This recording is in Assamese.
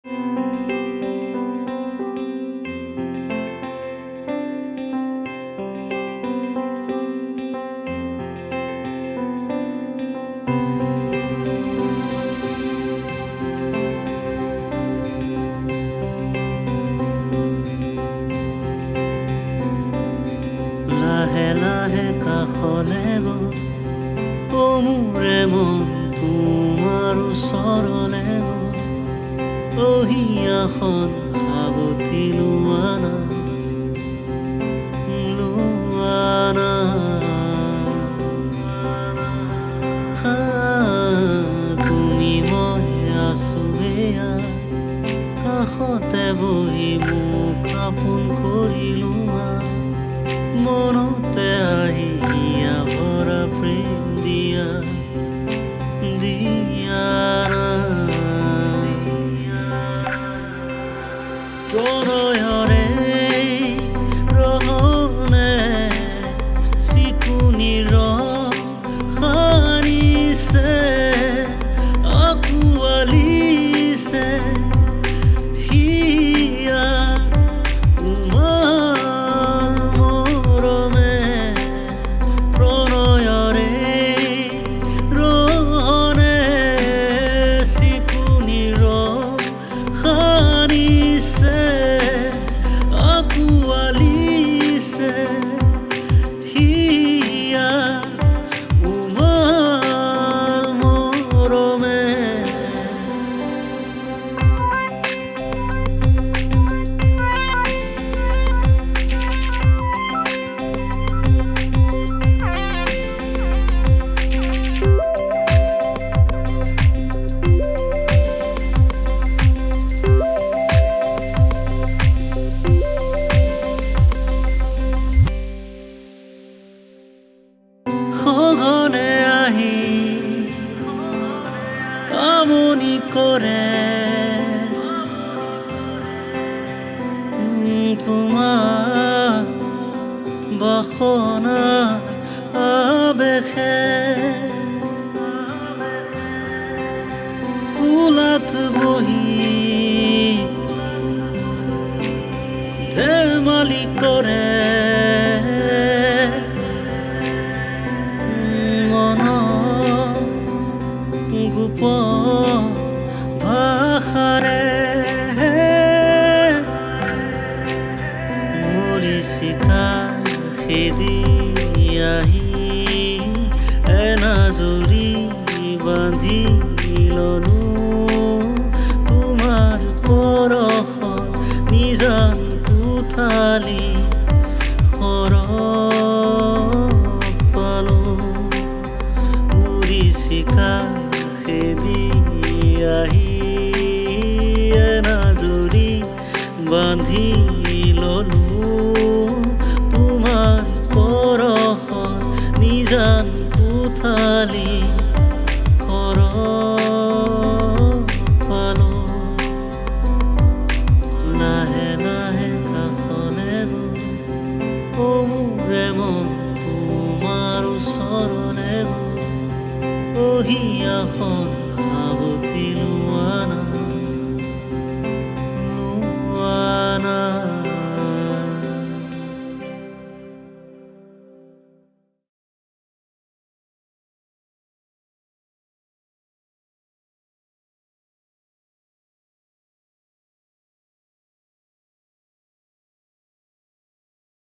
লাহে লাহে কাষলে গৈ মোৰে মন তোমাৰ ওচৰলে গৈ হিয়াখন সাৱটি লোৱা না তুমি মই আছো এয়া কাষতে বহি মোক আপোন কৰি লোৱা মনতে আহিয়া ভৰা প্ৰেম দিয়া প্ৰণয়ৰে ৰহনে চিকুনিৰ সানিছে আঁকুৱালিছে হিয়া উমাল মৰমে প্ৰণয়ৰে ৰহনে চিকুনিৰ সানিছে আঁকুৱালিছে হিয়া উমাল মৰমে সঘনে আহি আমনি কৰে তোমাৰ বাসনাৰ আবেশে কোলাত বহি ধেমালি কৰে গোপন ভাষাৰে মৰিচিকা খেদি আহি এনাজৰি বান্ধি ললো তোমাৰ পৰশত নিজান কোঠালি সৰহ পালো মৰিচিকা খেদি আহি এনাজৰি বান্ধি